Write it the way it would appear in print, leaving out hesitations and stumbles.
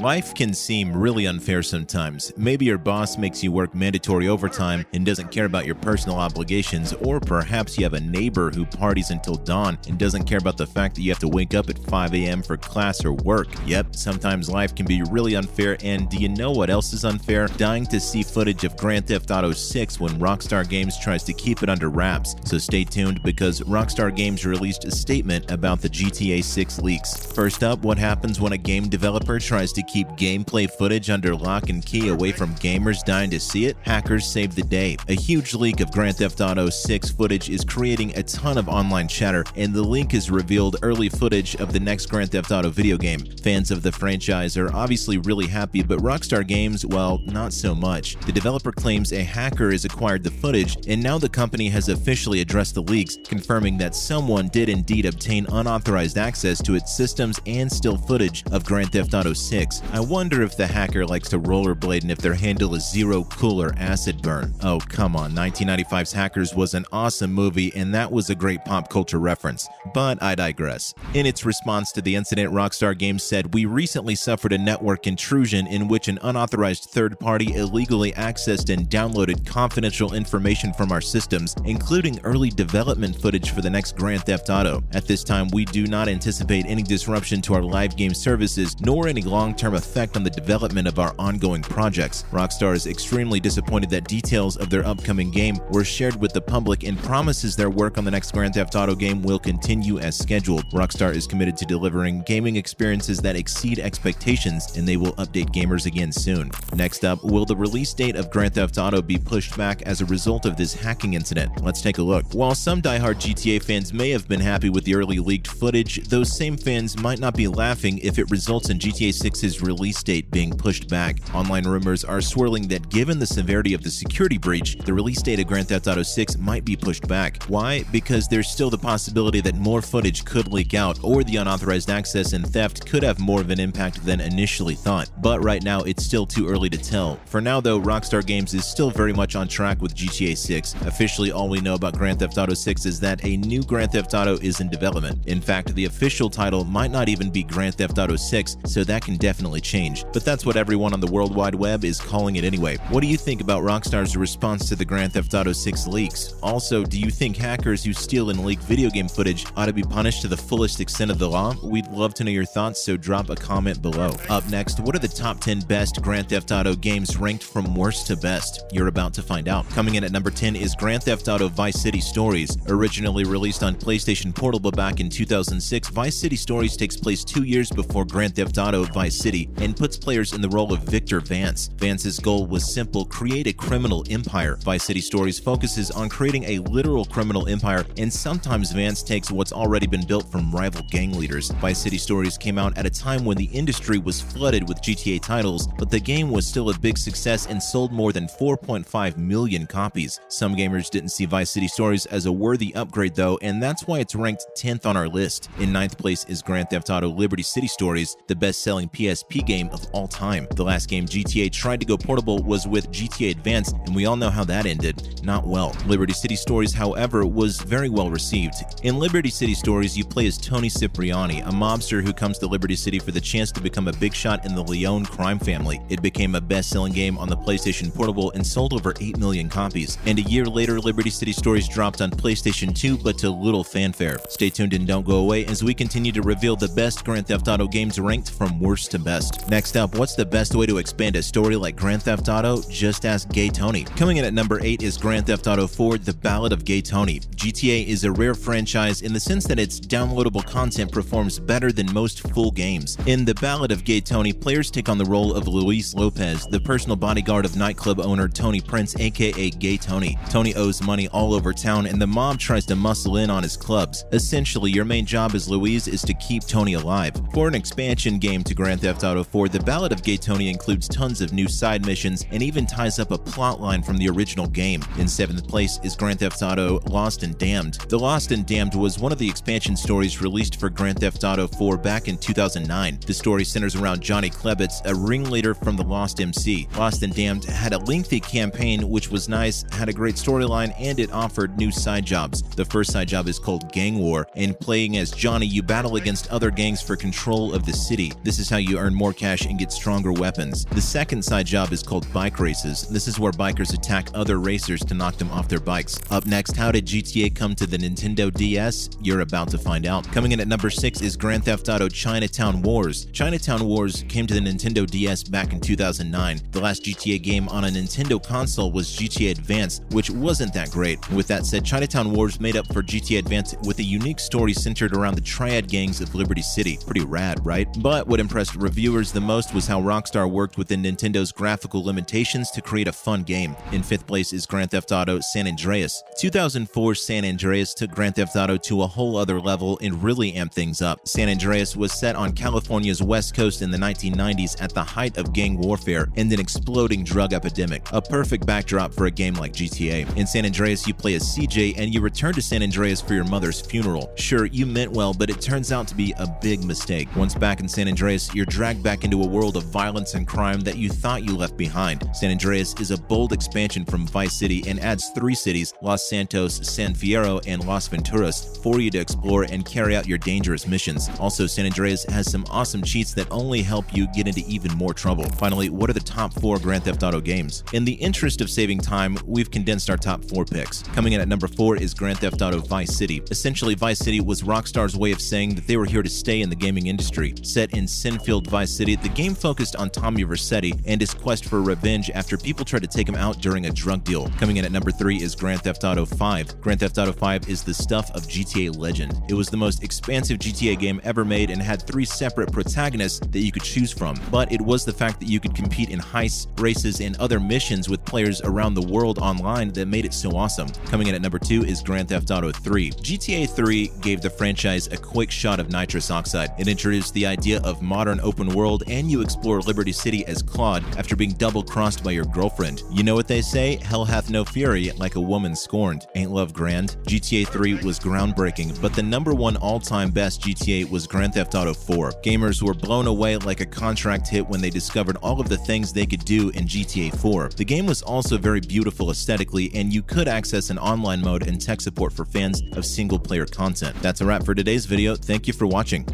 Life can seem really unfair sometimes. Maybe your boss makes you work mandatory overtime and doesn't care about your personal obligations, or perhaps you have a neighbor who parties until dawn and doesn't care about the fact that you have to wake up at 5 a.m. for class or work. Yep, sometimes life can be really unfair, and do you know what else is unfair? Dying to see footage of Grand Theft Auto 6 when Rockstar Games tries to keep it under wraps. So stay tuned, because Rockstar Games released a statement about the GTA 6 leaks. First up, what happens when a game developer tries to keep gameplay footage under lock and key away from gamers dying to see it? Hackers saved the day. A huge leak of Grand Theft Auto 6 footage is creating a ton of online chatter, and the leak has revealed early footage of the next Grand Theft Auto video game. Fans of the franchise are obviously really happy, but Rockstar Games, well, not so much. The developer claims a hacker has acquired the footage, and now the company has officially addressed the leaks, confirming that someone did indeed obtain unauthorized access to its systems and still footage of Grand Theft Auto 6. I wonder if the hacker likes to rollerblade and if their handle is Zero Cooler Acid Burn. Oh, come on, 1995's Hackers was an awesome movie, and that was a great pop culture reference. But I digress. In its response to the incident, Rockstar Games said, "We recently suffered a network intrusion in which an unauthorized third party illegally accessed and downloaded confidential information from our systems, including early development footage for the next Grand Theft Auto. At this time, we do not anticipate any disruption to our live game services, nor any long-term effect on the development of our ongoing projects." Rockstar is extremely disappointed that details of their upcoming game were shared with the public and promises their work on the next Grand Theft Auto game will continue as scheduled. Rockstar is committed to delivering gaming experiences that exceed expectations, and they will update gamers again soon. Next up, will the release date of Grand Theft Auto be pushed back as a result of this hacking incident? Let's take a look. While some diehard GTA fans may have been happy with the early leaked footage, those same fans might not be laughing if it results in GTA 6's release date being pushed back. Online rumors are swirling that given the severity of the security breach, the release date of Grand Theft Auto 6 might be pushed back. Why? Because there's still the possibility that more footage could leak out, or the unauthorized access and theft could have more of an impact than initially thought. But right now, it's still too early to tell. For now though, Rockstar Games is still very much on track with GTA 6. Officially, all we know about Grand Theft Auto 6 is that a new Grand Theft Auto is in development. In fact, the official title might not even be Grand Theft Auto 6, so that can definitely change. But that's what everyone on the World Wide Web is calling it anyway. What do you think about Rockstar's response to the Grand Theft Auto 6 leaks? Also, do you think hackers who steal and leak video game footage ought to be punished to the fullest extent of the law? We'd love to know your thoughts, so drop a comment below. Up next, what are the top 10 best Grand Theft Auto games ranked from worst to best? You're about to find out. Coming in at number 10 is Grand Theft Auto Vice City Stories. Originally released on PlayStation Portable back in 2006, Vice City Stories takes place 2 years before Grand Theft Auto Vice City and puts players in the role of Victor Vance. Vance's goal was simple: create a criminal empire. Vice City Stories focuses on creating a literal criminal empire, and sometimes Vance takes what's already been built from rival gang leaders. Vice City Stories came out at a time when the industry was flooded with GTA titles, but the game was still a big success and sold more than 4.5 million copies. Some gamers didn't see Vice City Stories as a worthy upgrade though, and that's why it's ranked 10th on our list. In 9th place is Grand Theft Auto Liberty City Stories, the best-selling PSP game of all time. The last game GTA tried to go portable was with GTA Advance, and we all know how that ended. Not well. Liberty City Stories, however, was very well received. In Liberty City Stories, you play as Tony Cipriani, a mobster who comes to Liberty City for the chance to become a big shot in the Leone crime family. It became a best-selling game on the PlayStation Portable and sold over 8 million copies. And a year later, Liberty City Stories dropped on PlayStation 2, but to little fanfare. Stay tuned and don't go away as we continue to reveal the best Grand Theft Auto games ranked from worst to best. Next up, what's the best way to expand a story like Grand Theft Auto? Just ask Gay Tony. Coming in at number 8 is Grand Theft Auto 4: The Ballad of Gay Tony. GTA is a rare franchise in the sense that its downloadable content performs better than most full games. In The Ballad of Gay Tony, players take on the role of Luis Lopez, the personal bodyguard of nightclub owner Tony Prince, aka Gay Tony. Tony owes money all over town, and the mob tries to muscle in on his clubs. Essentially, your main job as Luis is to keep Tony alive. For an expansion game to Grand Theft Auto 4, The Ballad of Gay Tony includes tons of new side missions and even ties up a plot line from the original game. In 7th place is Grand Theft Auto Lost and Damned. The Lost and Damned was one of the expansion stories released for Grand Theft Auto 4 back in 2009. The story centers around Johnny Klebitz, a ringleader from the Lost MC. Lost and Damned had a lengthy campaign which was nice, had a great storyline, and it offered new side jobs. The first side job is called Gang War, and playing as Johnny, you battle against other gangs for control of the city. This is how you earn more cash and get stronger weapons. The second side job is called bike races. This is where bikers attack other racers to knock them off their bikes. Up next, how did GTA come to the Nintendo DS? You're about to find out. Coming in at number 6 is Grand Theft Auto Chinatown Wars. Chinatown Wars came to the Nintendo DS back in 2009. The last GTA game on a Nintendo console was GTA Advance, which wasn't that great. With that said, Chinatown Wars made up for GTA Advance with a unique story centered around the triad gangs of Liberty City. Pretty rad, right? But what impressed reviewers the most was how Rockstar worked within Nintendo's graphical limitations to create a fun game. In 5th place is Grand Theft Auto San Andreas. 2004's San Andreas took Grand Theft Auto to a whole other level and really amped things up. San Andreas was set on California's west coast in the 1990s at the height of gang warfare and an exploding drug epidemic. A perfect backdrop for a game like GTA. In San Andreas, you play as CJ and you return to San Andreas for your mother's funeral. Sure, you meant well, but it turns out to be a big mistake. Once back in San Andreas, you're dragged back into a world of violence and crime that you thought you left behind. San Andreas is a bold expansion from Vice City and adds 3 cities, Los Santos, San Fierro, and Las Venturas, for you to explore and carry out your dangerous missions. Also, San Andreas has some awesome cheats that only help you get into even more trouble. Finally, what are the top 4 Grand Theft Auto games? In the interest of saving time, we've condensed our top 4 picks. Coming in at number 4 is Grand Theft Auto Vice City. Essentially, Vice City was Rockstar's way of saying that they were here to stay in the gaming industry. Set in Sinfield Vice City, the game focused on Tommy Vercetti and his quest for revenge after people tried to take him out during a drug deal. Coming in at number 3 is Grand Theft Auto 5. Grand Theft Auto 5 is the stuff of GTA legend. It was the most expansive GTA game ever made and had 3 separate protagonists that you could choose from. But it was the fact that you could compete in heists, races, and other missions with players around the world online that made it so awesome. Coming in at number 2 is Grand Theft Auto 3. GTA 3 gave the franchise a quick shot of nitrous oxide. It introduced the idea of modern open world, and you explore Liberty City as Claude after being double-crossed by your girlfriend. You know what they say? Hell hath no fury like a woman scorned. Ain't love grand? GTA 3 was groundbreaking, but the number 1 all-time best GTA was Grand Theft Auto 4. Gamers were blown away like a contract hit when they discovered all of the things they could do in GTA 4. The game was also very beautiful aesthetically, and you could access an online mode and tech support for fans of single-player content. That's a wrap for today's video. Thank you for watching.